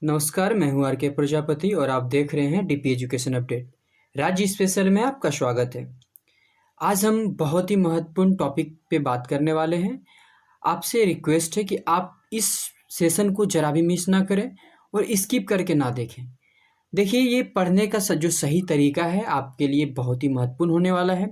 नमस्कार, मैं हूं आर के प्रजापति और आप देख रहे हैं डीपी एजुकेशन अपडेट। राज्य स्पेशल में आपका स्वागत है। आज हम बहुत ही महत्वपूर्ण टॉपिक पे बात करने वाले हैं। आपसे रिक्वेस्ट है कि आप इस सेशन को जरा भी मिस ना करें और स्किप करके ना देखें। देखिए, ये पढ़ने का जो सही तरीका है आपके लिए बहुत ही महत्वपूर्ण होने वाला है।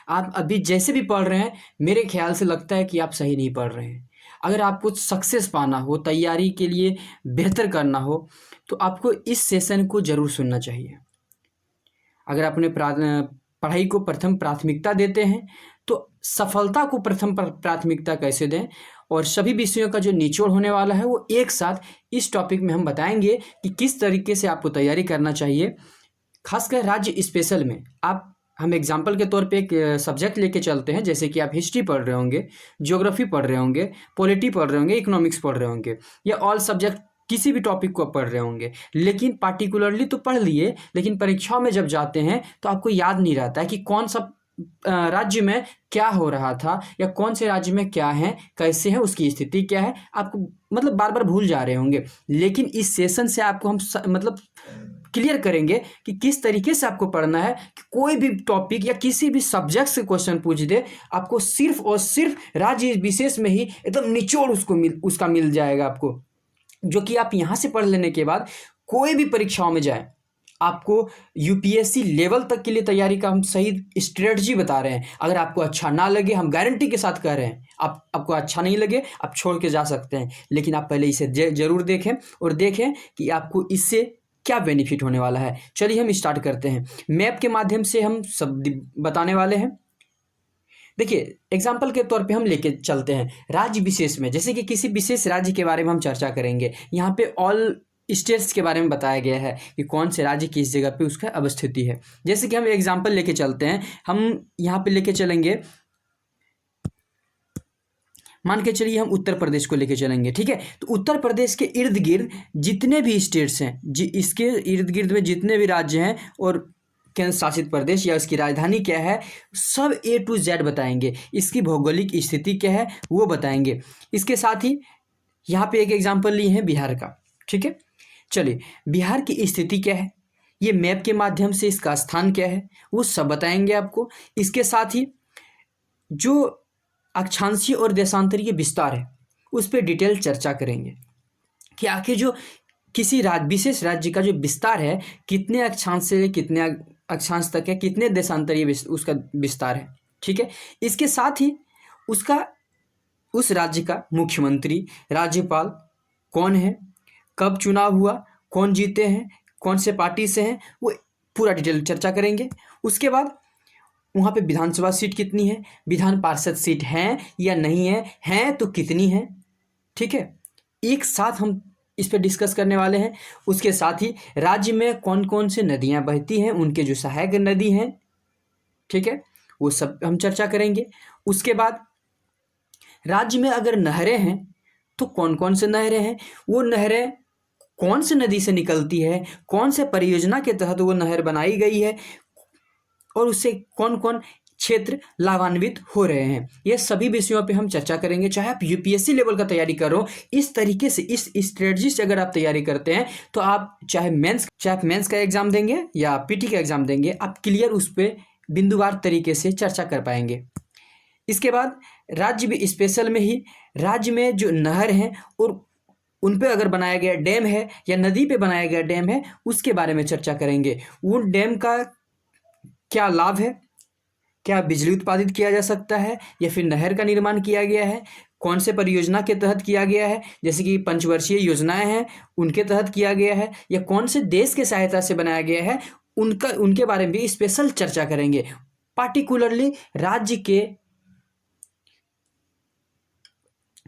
आप अभी जैसे भी पढ़ रहे हैं, मेरे ख्याल से लगता है कि आप सही नहीं पढ़ रहे हैं। अगर आपको सक्सेस पाना हो, तैयारी के लिए बेहतर करना हो, तो आपको इस सेशन को ज़रूर सुनना चाहिए। अगर अपने पढ़ाई को प्रथम प्राथमिकता देते हैं, तो सफलता को प्रथम प्राथमिकता कैसे दें, और सभी विषयों का जो निचोड़ होने वाला है वो एक साथ इस टॉपिक में हम बताएंगे कि किस तरीके से आपको तैयारी करना चाहिए। खासकर राज्य स्पेशल में हम एग्जाम्पल के तौर पे एक सब्जेक्ट लेके चलते हैं, जैसे कि आप हिस्ट्री पढ़ रहे होंगे, ज्योग्राफी पढ़ रहे होंगे, पॉलिटी पढ़ रहे होंगे, इकोनॉमिक्स पढ़ रहे होंगे, या ऑल सब्जेक्ट किसी भी टॉपिक को पढ़ रहे होंगे। लेकिन पार्टिकुलरली तो पढ़ लिए, लेकिन परीक्षाओं में जब जाते हैं तो आपको याद नहीं रहता है कि कौन सा राज्य में क्या हो रहा था, या कौन से राज्य में क्या है, कैसे है, उसकी स्थिति क्या है, आपको मतलब बार बार भूल जा रहे होंगे। लेकिन इस सेशन से आपको हम मतलब क्लियर करेंगे कि किस तरीके से आपको पढ़ना है। कि कोई भी टॉपिक या किसी भी सब्जेक्ट से क्वेश्चन पूछ दे, आपको सिर्फ और सिर्फ राज्य विशेष में ही एकदम निचोड़ उसका मिल जाएगा आपको, जो कि आप यहाँ से पढ़ लेने के बाद कोई भी परीक्षाओं में जाए, आपको यूपीएससी लेवल तक के लिए तैयारी का हम सही स्ट्रेटजी बता रहे हैं। अगर आपको अच्छा ना लगे, हम गारंटी के साथ कह रहे हैं, आपको अच्छा नहीं लगे आप छोड़ के जा सकते हैं, लेकिन आप पहले इसे जरूर देखें और देखें कि आपको इससे क्या बेनिफिट होने वाला है। चलिए हम स्टार्ट करते हैं। मैप के माध्यम से हम सब बताने वाले हैं। देखिए, एग्जाम्पल के तौर पे हम लेके चलते हैं राज्य विशेष में, जैसे कि किसी विशेष राज्य के बारे में हम चर्चा करेंगे। यहाँ पे ऑल स्टेट्स के बारे में बताया गया है कि कौन से राज्य किस जगह पे उसका अवस्थिति है। जैसे कि हम एग्जाम्पल लेके चलते हैं, हम यहाँ पे लेके चलेंगे, मान के चलिए हम उत्तर प्रदेश को लेके चलेंगे, ठीक है। तो उत्तर प्रदेश के इर्द गिर्द जितने भी स्टेट्स हैं, इसके इर्द गिर्द में जितने भी राज्य हैं और केंद्र शासित प्रदेश या इसकी राजधानी क्या है, सब A to Z बताएंगे। इसकी भौगोलिक स्थिति क्या है वो बताएंगे। इसके साथ ही यहाँ पे एक एग्जाम्पल लिए हैं बिहार का, ठीक है। चलिए, बिहार की स्थिति क्या है, ये मैप के माध्यम से इसका स्थान क्या है वो सब बताएंगे आपको। इसके साथ ही जो अक्षांशीय और देशांतरीय विस्तार है उस पर डिटेल चर्चा करेंगे कि आखिर जो किसी विशेष राज्य का जो विस्तार है, कितने अक्षांश से कितने अक्षांश तक है, कितने देशांतरीय उसका विस्तार है, ठीक है। इसके साथ ही उस राज्य का मुख्यमंत्री, राज्यपाल कौन है, कब चुनाव हुआ, कौन जीते हैं, कौन से पार्टी से हैं, वो पूरा डिटेल चर्चा करेंगे। उसके बाद वहाँ पे विधानसभा सीट कितनी है, विधान पार्षद सीट हैं या नहीं हैं तो कितनी है, ठीक है। एक साथ हम इस पर डिस्कस करने वाले हैं। उसके साथ ही राज्य में कौन कौन से नदियाँ बहती हैं, उनके जो सहायक नदी हैं, ठीक है, वो सब हम चर्चा करेंगे। उसके बाद राज्य में अगर नहरें हैं तो कौन कौन से नहरें हैं, वो नहरें कौन से नदी से निकलती है, कौन से परियोजना के तहत वो नहर बनाई गई है, और उससे कौन कौन क्षेत्र लाभान्वित हो रहे हैं। ये सभी विषयों पे हम चर्चा करेंगे। चाहे आप यूपीएससी लेवल का तैयारी करो, इस तरीके से इस स्ट्रेटजी से अगर आप तैयारी करते हैं तो आप चाहे आप मेंस का एग्जाम देंगे या पीटी का एग्जाम देंगे, आप क्लियर उस पर बिंदुवार तरीके से चर्चा कर पाएंगे। इसके बाद राज्य भी स्पेशल में ही राज्य में जो नहर हैं और उन पे अगर बनाया गया डैम है या नदी पे बनाया गया डैम है, उसके बारे में चर्चा करेंगे। उन डैम का क्या लाभ है, क्या बिजली उत्पादित किया जा सकता है या फिर नहर का निर्माण किया गया है, कौन से परियोजना के तहत किया गया है, जैसे कि पंचवर्षीय योजनाएं हैं उनके तहत किया गया है, या कौन से देश के सहायता से बनाया गया है, उनके बारे में भी स्पेशल चर्चा करेंगे। पार्टिकुलरली राज्य के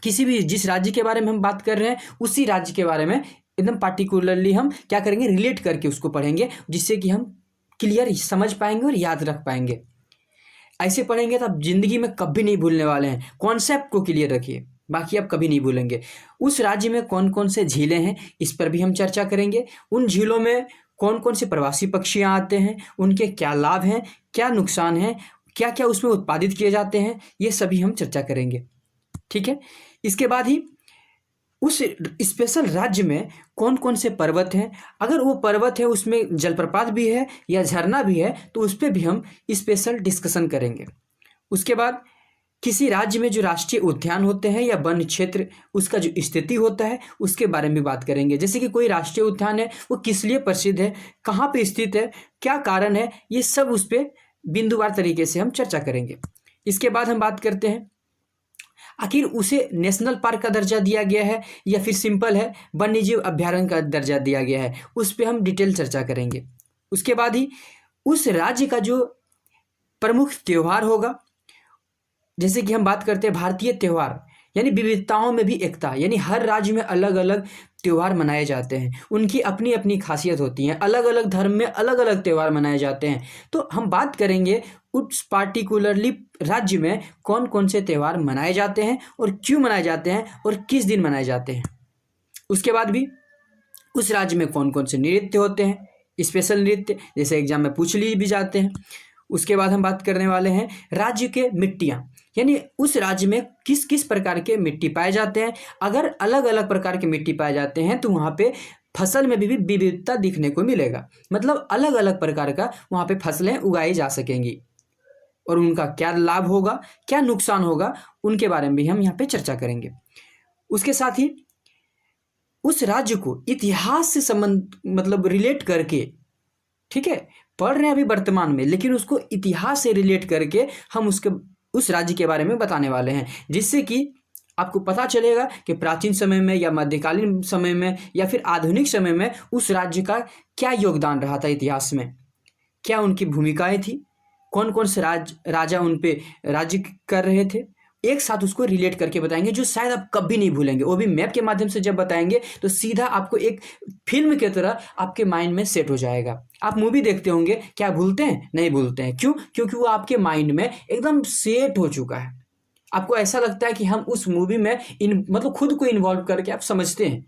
किसी भी जिस राज्य के बारे में हम बात कर रहे हैं उसी राज्य के बारे में एकदम पार्टिकुलरली हम क्या करेंगे, रिलेट करके उसको पढ़ेंगे, जिससे कि हम क्लियर समझ पाएंगे और याद रख पाएंगे। ऐसे पढ़ेंगे तो आप जिंदगी में कभी नहीं भूलने वाले हैं। कॉन्सेप्ट को क्लियर रखिए, बाकी आप कभी नहीं भूलेंगे। उस राज्य में कौन कौन से झीलें हैं इस पर भी हम चर्चा करेंगे। उन झीलों में कौन कौन से प्रवासी पक्षियाँ आते हैं, उनके क्या लाभ हैं, क्या नुकसान हैं, क्या क्या उसमें उत्पादित किए जाते हैं, ये सभी हम चर्चा करेंगे, ठीक है। इसके बाद ही उस स्पेशल राज्य में कौन कौन से पर्वत हैं, अगर वो पर्वत है उसमें जलप्रपात भी है या झरना भी है तो उस पर भी हम स्पेशल डिस्कशन करेंगे। उसके बाद किसी राज्य में जो राष्ट्रीय उद्यान होते हैं या वन क्षेत्र उसका जो स्थिति होता है उसके बारे में बात करेंगे। जैसे कि कोई राष्ट्रीय उद्यान है वो किस लिए प्रसिद्ध है, कहाँ पे स्थित है, क्या कारण है, ये सब उस पर बिंदुवार तरीके से हम चर्चा करेंगे। इसके बाद हम बात करते हैं आखिर उसे नेशनल पार्क का दर्जा दिया गया है या फिर सिंपल है वन्यजीव अभ्यारण्य का दर्जा दिया गया है, उस पर हम डिटेल चर्चा करेंगे। उसके बाद ही उस राज्य का जो प्रमुख त्यौहार होगा, जैसे कि हम बात करते हैं भारतीय त्यौहार यानी विविधताओं में भी एकता, यानी हर राज्य में अलग अलग त्यौहार मनाए जाते हैं, उनकी अपनी अपनी खासियत होती है, अलग अलग धर्म में अलग अलग त्यौहार मनाए जाते हैं। तो हम बात करेंगे उस पार्टिकुलरली राज्य में कौन कौन से त्यौहार मनाए जाते हैं और क्यों मनाए जाते हैं और किस दिन मनाए जाते हैं। उसके बाद भी उस राज्य में कौन कौन से नृत्य होते हैं, स्पेशल नृत्य जैसे एग्जाम में पूछ लिए भी जाते हैं। उसके बाद हम बात करने वाले हैं राज्य के मिट्टियाँ, यानी उस राज्य में किस किस प्रकार के मिट्टी पाए जाते हैं। अगर अलग अलग प्रकार के मिट्टी पाए जाते हैं तो वहाँ पे फसल में भी विविधता दिखने को मिलेगा, मतलब अलग अलग प्रकार का वहाँ पे फसलें उगाई जा सकेंगी और उनका क्या लाभ होगा, क्या नुकसान होगा, उनके बारे में भी हम यहाँ पे चर्चा करेंगे। उसके साथ ही उस राज्य को इतिहास से संबंध मतलब रिलेट करके, ठीक है, पढ़ रहे हैं अभी वर्तमान में लेकिन उसको इतिहास से रिलेट करके हम उस राज्य के बारे में बताने वाले हैं, जिससे कि आपको पता चलेगा कि प्राचीन समय में या मध्यकालीन समय में या फिर आधुनिक समय में उस राज्य का क्या योगदान रहा था इतिहास में, क्या उनकी भूमिकाएं थी, कौन कौन से राजा उन पे राज्य कर रहे थे। एक साथ उसको रिलेट करके बताएंगे जो शायद आप कभी नहीं भूलेंगे, वो भी मैप के माध्यम से जब बताएंगे तो सीधा आपको एक फिल्म की तरह आपके माइंड में सेट हो जाएगा। आप मूवी देखते होंगे, क्या भूलते हैं? नहीं भूलते हैं। क्यों? क्योंकि वो आपके माइंड में एकदम सेट हो चुका है। आपको ऐसा लगता है कि हम उस मूवी में मतलब खुद को इन्वॉल्व करके आप समझते हैं,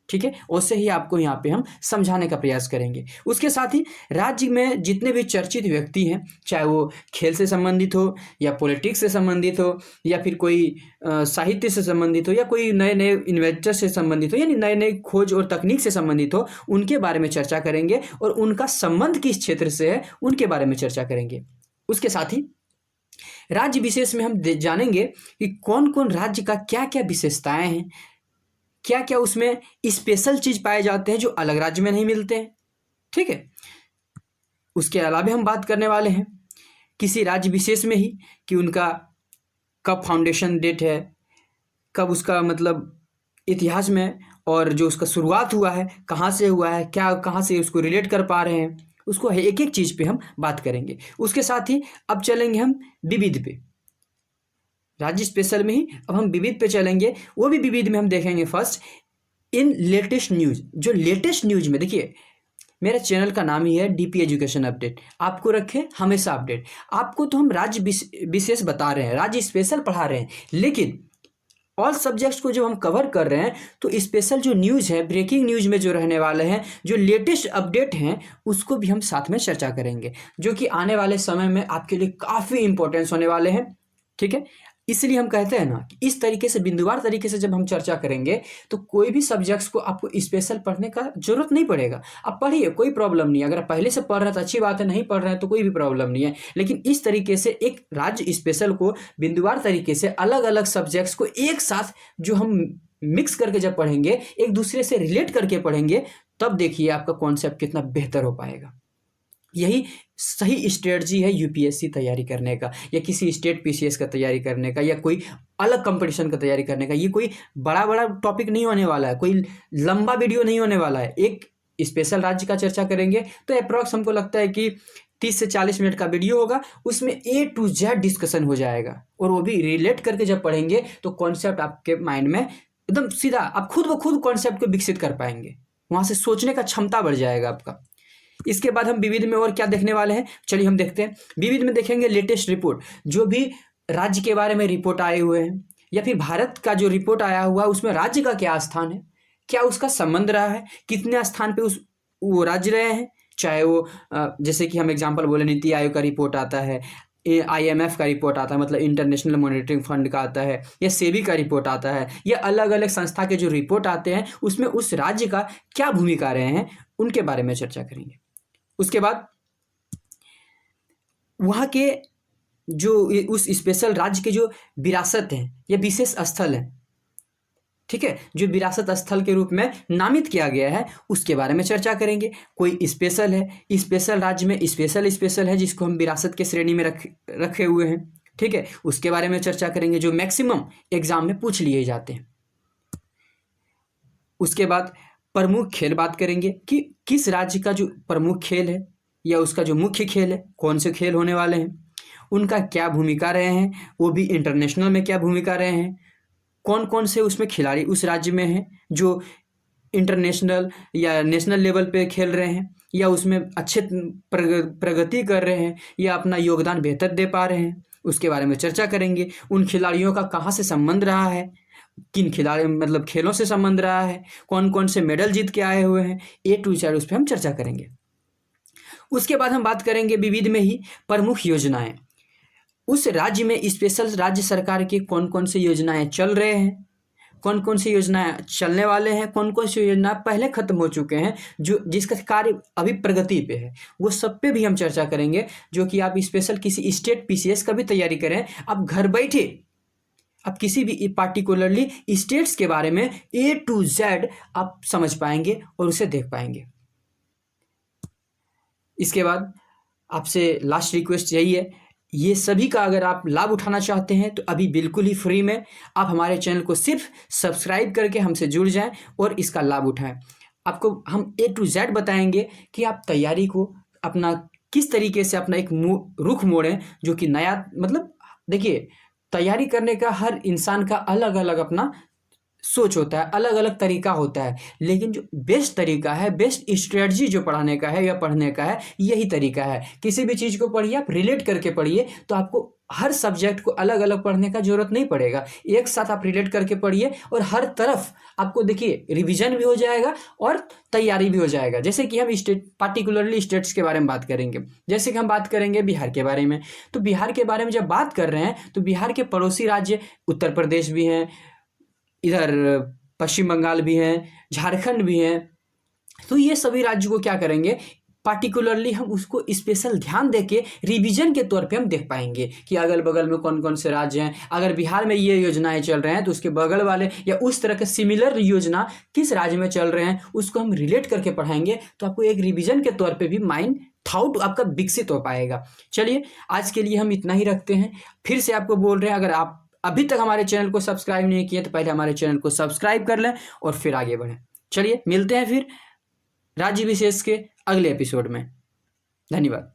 ठीक है। वैसे ही आपको यहाँ पे हम समझाने का प्रयास करेंगे। उसके साथ ही राज्य में जितने भी चर्चित व्यक्ति हैं, चाहे वो खेल से संबंधित हो या पॉलिटिक्स से संबंधित हो या फिर कोई साहित्य से संबंधित हो या कोई नए नए इन्वेंटर से संबंधित हो, यानी नए नए खोज और तकनीक से संबंधित हो, उनके बारे में चर्चा करेंगे और उनका संबंध किस क्षेत्र से है उनके बारे में चर्चा करेंगे। उसके साथ ही राज्य विशेष में हम जानेंगे कि कौन कौन राज्य का क्या क्या विशेषताएं हैं, क्या क्या उसमें स्पेशल चीज पाए जाते हैं जो अलग राज्य में नहीं मिलते हैं, ठीक है। उसके अलावा हम बात करने वाले हैं किसी राज्य विशेष में ही कि उनका कब फाउंडेशन डेट है, कब उसका मतलब इतिहास में और जो उसका शुरुआत हुआ है कहाँ से हुआ है, क्या कहाँ से उसको रिलेट कर पा रहे हैं, उसको एक एक चीज़ पे हम बात करेंगे। उसके साथ ही अब चलेंगे हम विविध पे, राज्य स्पेशल में ही अब हम विविध पे चलेंगे। वो भी विविध में हम देखेंगे फर्स्ट इन लेटेस्ट न्यूज़। जो लेटेस्ट न्यूज़ में देखिए, मेरे चैनल का नाम ही है डीपी एजुकेशन अपडेट, आपको रखे हमेशा अपडेट। आपको तो हम राज्य विशेष बता रहे हैं, राज्य स्पेशल पढ़ा रहे हैं, लेकिन ऑल सब्जेक्ट्स को जब हम कवर कर रहे हैं तो स्पेशल जो न्यूज़ है, ब्रेकिंग न्यूज़ में जो रहने वाले हैं, जो लेटेस्ट अपडेट हैं, उसको भी हम साथ में चर्चा करेंगे, जो कि आने वाले समय में आपके लिए काफ़ी इंपॉर्टेंस होने वाले हैं, ठीक है। इसलिए हम कहते हैं ना कि इस तरीके से बिंदुवार तरीके से जब हम चर्चा करेंगे तो कोई भी सब्जेक्ट्स को आपको स्पेशल पढ़ने का जरूरत नहीं पड़ेगा। आप पढ़िए, कोई प्रॉब्लम नहीं है। अगर पहले से पढ़ रहे हैं तो अच्छी बात है, नहीं पढ़ रहे हैं तो कोई भी प्रॉब्लम नहीं है। लेकिन इस तरीके से एक राज्य स्पेशल को बिंदुवार तरीके से अलग अलग सब्जेक्ट्स को एक साथ जो हम मिक्स करके जब पढ़ेंगे, एक दूसरे से रिलेट करके पढ़ेंगे, तब देखिए आपका कॉन्सेप्ट कितना बेहतर हो पाएगा। यही सही स्ट्रेटजी है यूपीएससी तैयारी करने का या किसी स्टेट पीसीएस का तैयारी करने का या कोई अलग कंपटीशन का तैयारी करने का। ये कोई बड़ा बड़ा टॉपिक नहीं होने वाला है, कोई लंबा वीडियो नहीं होने वाला है। एक स्पेशल राज्य का चर्चा करेंगे तो अप्रॉक्स हमको लगता है कि 30 से 40 मिनट का वीडियो होगा, उसमें A to Z डिस्कशन हो जाएगा और वो भी रिलेट करके जब पढ़ेंगे तो कॉन्सेप्ट आपके माइंड में एकदम सीधा, आप खुद ब खुद कॉन्सेप्ट को विकसित कर पाएंगे, वहाँ से सोचने का क्षमता बढ़ जाएगा आपका। इसके बाद हम विविध में और क्या देखने वाले हैं, चलिए हम देखते हैं। विविध में देखेंगे लेटेस्ट रिपोर्ट, जो भी राज्य के बारे में रिपोर्ट आए हुए हैं या फिर भारत का जो रिपोर्ट आया हुआ है उसमें राज्य का क्या स्थान है, क्या उसका संबंध रहा है, कितने स्थान पे वो राज्य रहे हैं। चाहे वो जैसे कि हम एग्जांपल बोले नीति आयोग का रिपोर्ट आता है, IMF का रिपोर्ट आता है, मतलब इंटरनेशनल मॉनिटरिंग फंड का आता है, या सेबी का रिपोर्ट आता है, या अलग अलग संस्था के जो रिपोर्ट आते हैं उसमें उस राज्य का क्या भूमिका रहे हैं उनके बारे में चर्चा करेंगे। उसके बाद वहाँ के जो उस स्पेशल राज्य के जो विरासत हैं या विशेष स्थल हैं, ठीक है, जो विरासत स्थल के रूप में नामित किया गया है उसके बारे में चर्चा करेंगे। कोई स्पेशल है, स्पेशल राज्य में स्पेशल है जिसको हम विरासत के श्रेणी में रखे हुए हैं, ठीक है, उसके बारे में चर्चा करेंगे जो मैक्सिमम एग्जाम में पूछ लिए जाते हैं। उसके बाद प्रमुख खेल बात करेंगे कि किस राज्य का जो प्रमुख खेल है या उसका जो मुख्य खेल है, कौन से खेल होने वाले हैं, उनका क्या भूमिका रहे हैं, वो भी इंटरनेशनल में क्या भूमिका रहे हैं, कौन कौन से उसमें खिलाड़ी उस राज्य में हैं जो इंटरनेशनल या नेशनल लेवल पे खेल रहे हैं या उसमें अच्छे प्रगति कर रहे हैं या अपना योगदान बेहतर दे पा रहे हैं, उसके बारे में चर्चा करेंगे। उन खिलाड़ियों का कहाँ से संबंध रहा है, किन खिलाड़ी मतलब खेलों से संबंध रहा है, कौन कौन से मेडल जीत के आए हुए हैं, A to Z उस पर हम चर्चा करेंगे। उसके बाद हम बात करेंगे विविध में ही प्रमुख योजनाएं, उस राज्य में स्पेशल राज्य सरकार की कौन कौन सी योजनाएं चल रहे हैं, कौन कौन सी योजनाएं चलने वाले हैं, कौन कौन सी योजना पहले खत्म हो चुके हैं, जो जिसका कार्य अभी प्रगति पे है, वो सब पे भी हम चर्चा करेंगे। जो कि आप स्पेशल किसी स्टेट PCS का भी तैयारी करें, आप घर बैठे आप किसी भी पार्टिकुलरली स्टेट्स के बारे में A to Z आप समझ पाएंगे और उसे देख पाएंगे। इसके बाद आपसे लास्ट रिक्वेस्ट यही है, ये सभी का अगर आप लाभ उठाना चाहते हैं तो अभी बिल्कुल ही फ्री में आप हमारे चैनल को सिर्फ सब्सक्राइब करके हमसे जुड़ जाएं और इसका लाभ उठाएं। आपको हम A to Z बताएंगे कि आप तैयारी को अपना किस तरीके से अपना एक रुख मोड़ें, जो कि नया मतलब देखिए, तैयारी करने का हर इंसान का अलग अलग अपना सोच होता है, अलग अलग तरीका होता है, लेकिन जो बेस्ट तरीका है, बेस्ट स्ट्रेटजी जो पढ़ाने का है या पढ़ने का है, यही तरीका है। किसी भी चीज़ को पढ़िए, आप रिलेट करके पढ़िए, तो आपको हर सब्जेक्ट को अलग अलग पढ़ने का जरूरत नहीं पड़ेगा, एक साथ आप रिलेट करके पढ़िए और हर तरफ आपको देखिए रिवीजन भी हो जाएगा और तैयारी भी हो जाएगा। जैसे कि हम स्टेट पार्टिकुलरली स्टेट्स के बारे में बात करेंगे, जैसे कि हम बात करेंगे बिहार के बारे में, तो बिहार के बारे में जब बात कर रहे हैं तो बिहार के पड़ोसी राज्य उत्तर प्रदेश भी हैं, इधर पश्चिम बंगाल भी हैं, झारखंड भी हैं, तो ये सभी राज्यों को क्या करेंगे, पार्टिकुलरली हम उसको स्पेशल ध्यान देके रिवीजन के तौर पे हम देख पाएंगे कि अगल बगल में कौन कौन से राज्य हैं। अगर बिहार में ये योजनाएं चल रहे हैं तो उसके बगल वाले या उस तरह के सिमिलर योजना किस राज्य में चल रहे हैं उसको हम रिलेट करके पढ़ाएंगे, तो आपको एक रिवीजन के तौर पर भी माइंड थॉट आपका विकसित हो पाएगा। चलिए आज के लिए हम इतना ही रखते हैं। फिर से आपको बोल रहे हैं, अगर आप अभी तक हमारे चैनल को सब्सक्राइब नहीं किए तो पहले हमारे चैनल को सब्सक्राइब कर लें और फिर आगे बढ़ें। चलिए मिलते हैं फिर राज्य विशेष के अगले एपिसोड में। धन्यवाद।